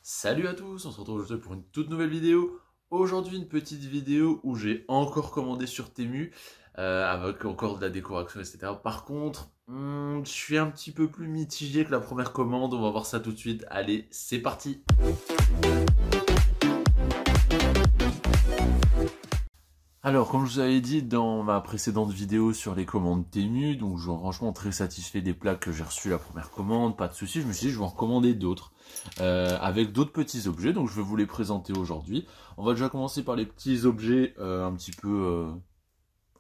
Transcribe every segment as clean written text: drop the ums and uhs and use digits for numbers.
Salut à tous, on se retrouve aujourd'hui pour une toute nouvelle vidéo. Aujourd'hui une petite vidéo où j'ai encore commandé sur Temu, avec encore de la décoration, etc. Par contre, je suis un petit peu plus mitigé que la première commande, on va voir ça tout de suite. Allez, c'est parti! Alors, comme je vous avais dit dans ma précédente vidéo sur les commandes Temu, donc je suis franchement très satisfait des plats que j'ai reçus la première commande, pas de soucis, je me suis dit je vais en recommander d'autres, avec d'autres petits objets, donc je vais vous les présenter aujourd'hui. On va déjà commencer par les petits objets un petit peu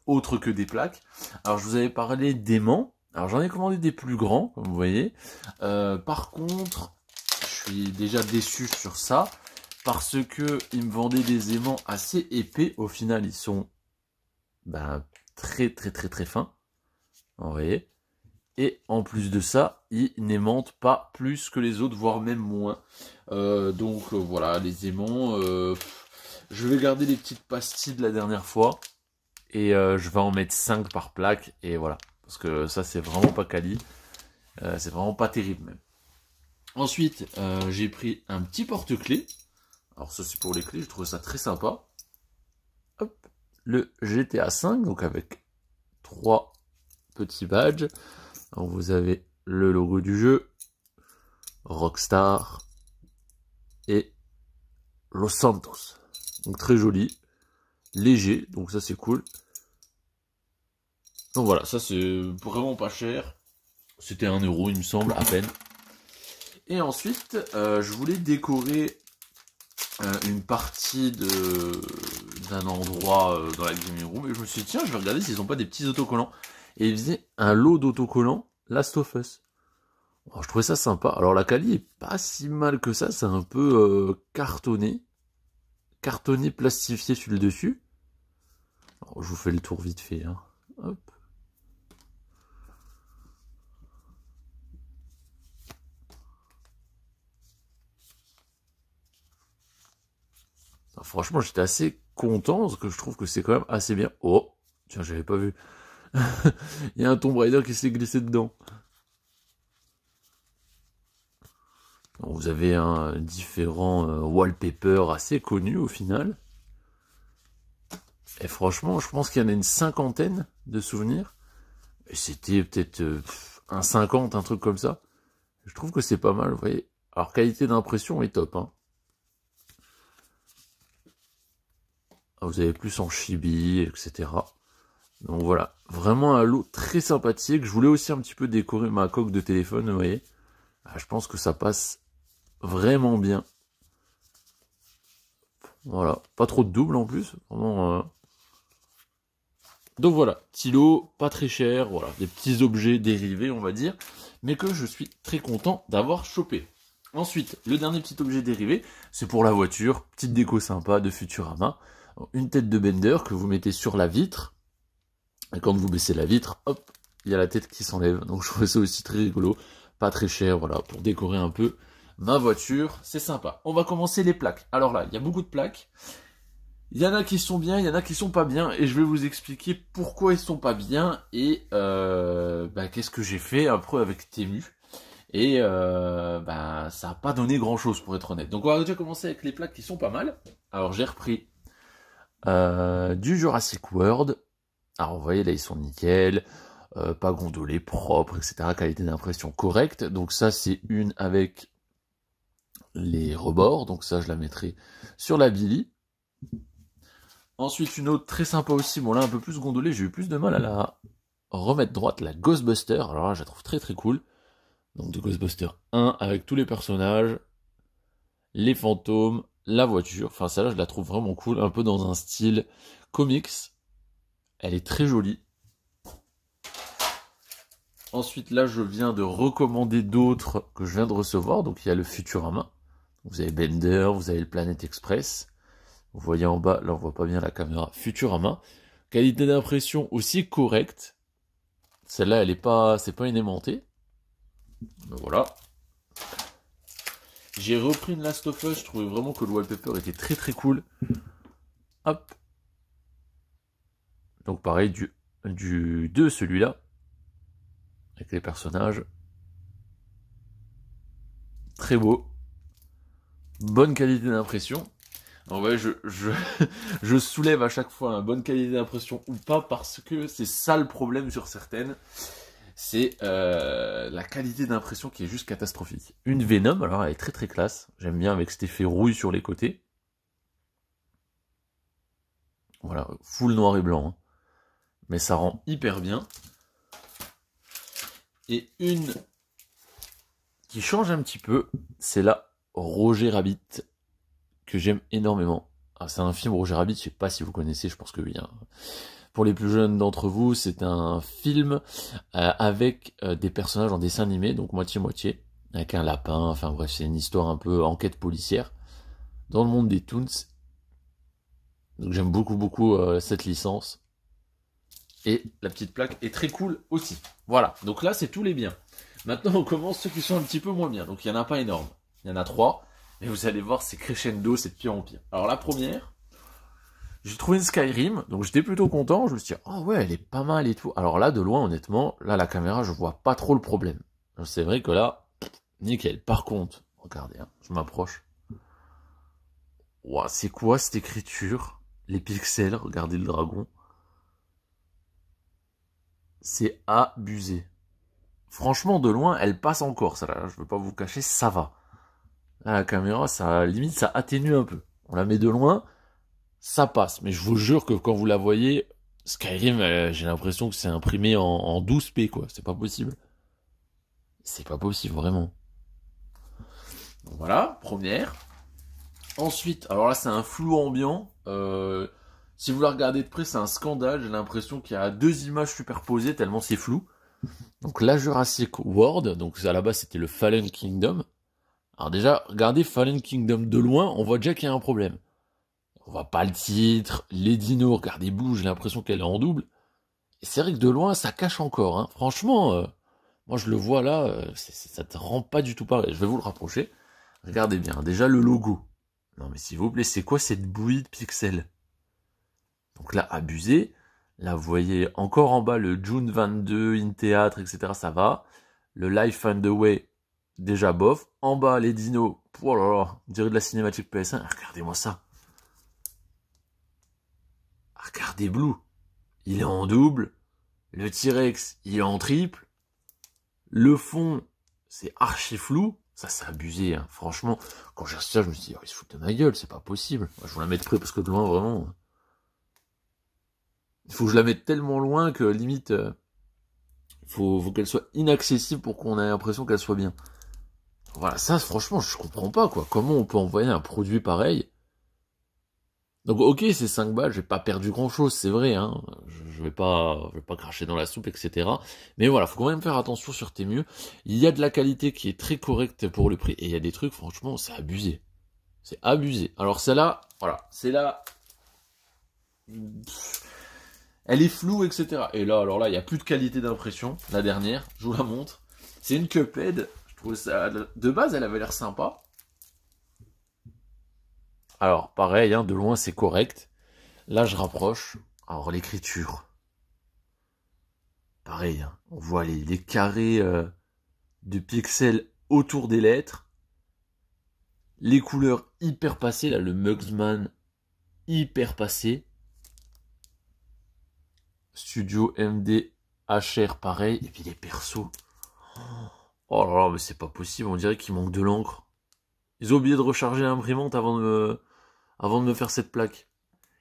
autres que des plaques. Alors je vous avais parlé d'aimants, alors j'en ai commandé des plus grands, comme vous voyez. Par contre, je suis déjà déçu sur ça, parce que ils me vendaient des aimants assez épais. Au final, ils sont très fins. Vous voyez. Et en plus de ça, ils n'aimantent pas plus que les autres, voire même moins. Voilà, les aimants. Je vais garder les petites pastilles de la dernière fois. Et je vais en mettre 5 par plaque. Et voilà. Parce que ça, c'est vraiment pas quali. C'est vraiment pas terrible même. Ensuite, j'ai pris un petit porte-clés. Alors ça c'est pour les clés, je trouve ça très sympa. Hop, le GTA 5, donc avec 3 petits badges. Donc vous avez le logo du jeu, Rockstar et Los Santos. Donc très joli, léger, donc ça c'est cool. Donc voilà, ça c'est vraiment pas cher. C'était 1 euro il me semble, à peine. Et ensuite, je voulais décorer une partie d'un endroit dans la gaming room, et je me suis dit tiens, je vais regarder s'ils ont pas des petits autocollants, et ils faisaient un lot d'autocollants Last of Us. Alors, je trouvais ça sympa. Alors la quali est pas si mal que ça, c'est un peu cartonné plastifié sur le dessus. Alors, je vous fais le tour vite fait, hein. Hop. Alors, franchement, j'étais assez content parce que je trouve que c'est quand même assez bien. Oh, tiens, j'avais pas vu. Il y a un Tomb Raider qui s'est glissé dedans. Donc, vous avez différents wallpapers assez connus au final. Et franchement, je pense qu'il y en a une 50aine de souvenirs. Et c'était peut-être un 50, un truc comme ça. Je trouve que c'est pas mal, vous voyez. Alors, qualité d'impression est top, hein. Vous avez plus en chibi, etc. Donc voilà, vraiment un lot très sympathique. Je voulais aussi un petit peu décorer ma coque de téléphone, vous voyez. Je pense que ça passe vraiment bien. Voilà, pas trop de double en plus. Vraiment, donc voilà, petit lot, pas très cher, voilà, des petits objets dérivés, on va dire, mais que je suis très content d'avoir chopé. Ensuite, le dernier petit objet dérivé, c'est pour la voiture, petite déco sympa de Futurama, une tête de Bender que vous mettez sur la vitre, et quand vous baissez la vitre, hop, il y a la tête qui s'enlève, donc je trouve ça aussi très rigolo, pas très cher, voilà, pour décorer un peu ma voiture, c'est sympa. On va commencer les plaques. Alors là, il y a beaucoup de plaques. Il y en a qui sont bien, il y en a qui sont pas bien, et je vais vous expliquer pourquoi ils sont pas bien, et qu'est-ce que j'ai fait après avec Temu. Et ça n'a pas donné grand chose pour être honnête. Donc on va déjà commencer avec les plaques qui sont pas mal. Alors j'ai repris du Jurassic World. Alors vous voyez là ils sont nickel, pas gondolés, propres, etc. Qualité d'impression correcte. Donc ça c'est une avec les rebords, donc ça je la mettrai sur la Billy. Ensuite, une autre très sympa aussi, bon là un peu plus gondolée, j'ai eu plus de mal à la remettre droite, la Ghostbuster, alors là je la trouve très très cool. Donc de Ghostbuster 1 avec tous les personnages, les fantômes, la voiture, enfin celle-là je la trouve vraiment cool, un peu dans un style comics. Elle est très jolie. Ensuite là je viens de recommander d'autres que je viens de recevoir, donc il y a le Futurama, vous avez Bender, vous avez le Planet Express. Vous voyez en bas, là on voit pas bien la caméra, Futurama. Qualité d'impression aussi correcte. Celle-là, elle est pas, c'est pas une aimantée. Donc voilà. J'ai repris une Last of Us, je trouvais vraiment que le wallpaper était très très cool. Hop. Donc pareil, du 2 celui-là. Avec les personnages. Très beau. bonne qualité d'impression. En vrai, je soulève à chaque fois une bonne qualité d'impression ou pas parce que c'est ça le problème sur certaines. C'est la qualité d'impression qui est juste catastrophique. Une Venom, alors elle est très très classe. J'aime bien avec cet effet rouille sur les côtés. Voilà, full noir et blanc. Hein. Mais ça rend hyper bien. Et une qui change un petit peu, c'est la Roger Rabbit, que j'aime énormément. Ah, c'est un film Roger Rabbit, je sais pas si vous connaissez, je pense que oui. Hein. Pour les plus jeunes d'entre vous, c'est un film avec des personnages en dessin animé, donc moitié-moitié, avec un lapin, enfin bref, c'est une histoire un peu enquête policière, dans le monde des Toons. Donc j'aime beaucoup cette licence. Et la petite plaque est très cool aussi. Voilà, donc là c'est tous les biens. Maintenant on commence ceux qui sont un petit peu moins bien. Donc il n'y en a pas énorme. Il y en a 3. Et vous allez voir, c'est crescendo, c'est de pire en pire. Alors la première, j'ai trouvé une Skyrim, donc j'étais plutôt content. Je me suis dit, oh ouais, elle est pas mal et tout. Alors là, de loin, honnêtement, là la caméra, je vois pas trop le problème. C'est vrai que là, nickel. Par contre, regardez, hein, je m'approche. Ouah, c'est quoi cette écriture? Les pixels, regardez le dragon. C'est abusé. Franchement, de loin, elle passe encore, ça là, je veux pas vous cacher, ça va. Là, la caméra, ça, limite, ça atténue un peu. On la met de loin, ça passe. Mais je vous jure que quand vous la voyez, Skyrim, j'ai l'impression que c'est imprimé en 12p, quoi. C'est pas possible. C'est pas possible, vraiment. Donc voilà, première. Ensuite, alors là, c'est un flou ambiant. Si vous la regardez de près, c'est un scandale. J'ai l'impression qu'il y a 2 images superposées, tellement c'est flou. Donc la Jurassic World, donc à la base c'était le Fallen Kingdom. Alors déjà, regardez Fallen Kingdom de loin, on voit déjà qu'il y a un problème. On voit pas le titre, les dinos, regardez Blue, j'ai l'impression qu'elle est en double. Et c'est vrai que de loin, ça cache encore. Hein. Franchement, moi je le vois là, ça te rend pas du tout pareil. Je vais vous le rapprocher. Regardez bien, déjà le logo. Non mais s'il vous plaît, c'est quoi cette bouillie de pixels? Donc là, abusé. Là, vous voyez encore en bas le June 22, in théâtre, etc. Ça va. Le Life Underway, déjà bof. En bas, les dinos. Oh là là, on dirait de la cinématique PS1. Regardez-moi ça. Regardez Blue. Il est en double. Le T-Rex, il est en triple. Le fond, c'est archi flou. Ça, c'est abusé. Hein. Franchement, quand j'ai reçu ça, je me suis dit, oh, ils se foutent de ma gueule, c'est pas possible. Moi, je vais la mettre près parce que de loin, vraiment... Il faut que je la mette tellement loin que limite, faut qu'elle soit inaccessible pour qu'on ait l'impression qu'elle soit bien. Voilà, ça franchement, je comprends pas quoi. Comment on peut envoyer un produit pareil? Donc ok, c'est 5 balles, j'ai pas perdu grand chose, c'est vrai, hein. Je vais pas cracher dans la soupe, etc. Mais voilà, faut quand même faire attention sur Temu. Il y a de la qualité qui est très correcte pour le prix. Et il y a des trucs, franchement, c'est abusé. C'est abusé. Alors celle-là, voilà, c'est là. Elle est floue, etc. Et là, alors là, il n'y a plus de qualité d'impression. La dernière, je vous la montre. C'est une Cuphead. Je trouve ça... De base, elle avait l'air sympa. Alors, pareil, hein, de loin, c'est correct. Là, je rapproche. Alors, l'écriture. Pareil, hein, on voit les carrés de pixels autour des lettres. Les couleurs hyper passées. Là, le Mugsman hyper passé. Studio MD HR pareil, et puis les persos. Oh là là, mais c'est pas possible, on dirait qu'il manque de l'encre. Ils ont oublié de recharger l'imprimante avant de me faire cette plaque.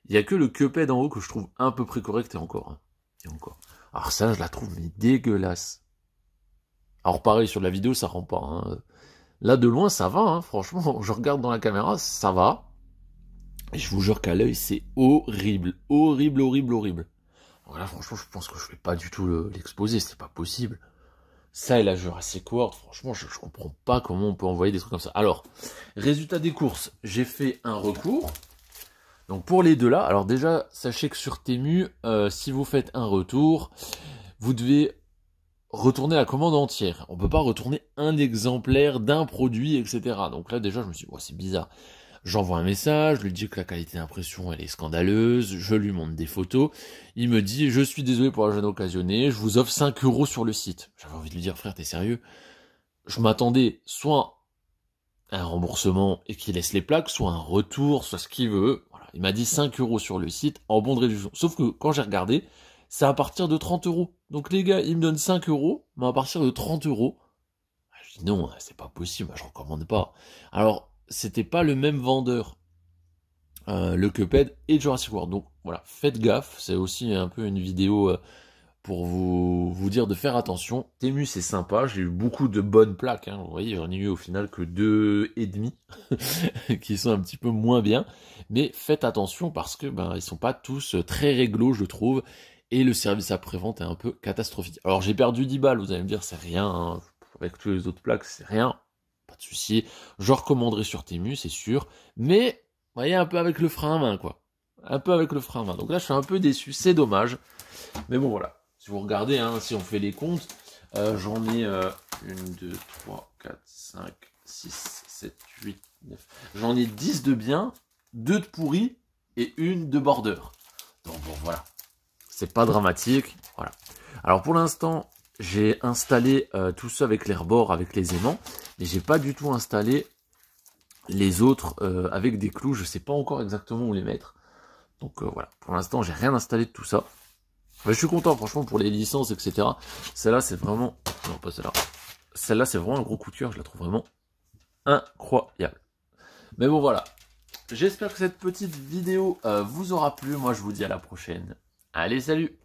Il y a que le Cuphead en haut que je trouve un peu près correct et encore. Hein. Et encore. Alors ça, je la trouve mais dégueulasse. Alors pareil, sur la vidéo, ça rend pas. Hein. Là, de loin, ça va. Hein. Franchement, je regarde dans la caméra, ça va. Et je vous jure qu'à l'œil, c'est horrible. Horrible, horrible, horrible. Voilà, franchement, je pense que je vais pas du tout l'exposer, c'est pas possible. Ça et la Jurassic World, franchement, je comprends pas comment on peut envoyer des trucs comme ça. Alors, résultat des courses, j'ai fait un recours. Donc pour les deux là, alors déjà, sachez que sur Temu, si vous faites un retour, vous devez retourner la commande entière. On peut pas retourner un exemplaire d'un produit, etc. Donc là déjà, je me suis dit, oh, c'est bizarre. J'envoie un message, je lui dis que la qualité d'impression elle est scandaleuse, je lui montre des photos, il me dit je suis désolé pour la gêne occasionnée, je vous offre 5 € sur le site. J'avais envie de lui dire frère t'es sérieux? Je m'attendais soit un remboursement et qu'il laisse les plaques, soit un retour, soit ce qu'il veut. Voilà. Il m'a dit 5 € sur le site en bon de réduction. Sauf que quand j'ai regardé, c'est à partir de 30 €. Donc les gars, ils me donnent 5 €, mais à partir de 30 €. Je dis non, c'est pas possible, je recommande pas. Alors, c'était pas le même vendeur, le Cuphead et Jurassic World. Donc voilà, faites gaffe, c'est aussi un peu une vidéo pour vous dire de faire attention. Temu c'est sympa, j'ai eu beaucoup de bonnes plaques, hein. Vous voyez, j'en ai eu au final que 2,5 qui sont un petit peu moins bien. Mais faites attention parce que ils sont pas tous très réglo, je trouve. Et le service après-vente est un peu catastrophique. Alors j'ai perdu 10 balles, vous allez me dire c'est rien, hein. Avec tous les autres plaques c'est rien, pas de souci. Je recommanderai sur Temu, c'est sûr. Mais, vous voyez, un peu avec le frein à main, quoi. Un peu avec le frein à main. Donc là je suis un peu déçu, c'est dommage. Mais bon voilà. Si vous regardez, hein, si on fait les comptes, j'en ai 1, 2, 3, 4, 5, 6, 7, 8, 9. J'en ai 10 de bien, 2 de pourris et 1 de border. Donc bon, voilà. C'est pas dramatique. Voilà. Alors pour l'instant, j'ai installé tout ça avec les rebords, avec les aimants. Mais j'ai pas du tout installé les autres avec des clous. Je sais pas encore exactement où les mettre. Donc voilà. Pour l'instant, j'ai rien installé de tout ça. Mais je suis content, franchement, pour les licences, etc. Celle-là, c'est vraiment... Non, pas celle-là. Celle-là, c'est vraiment un gros coup de cœur. Je la trouve vraiment incroyable. Mais bon, voilà. J'espère que cette petite vidéo vous aura plu. Moi, je vous dis à la prochaine. Allez, salut!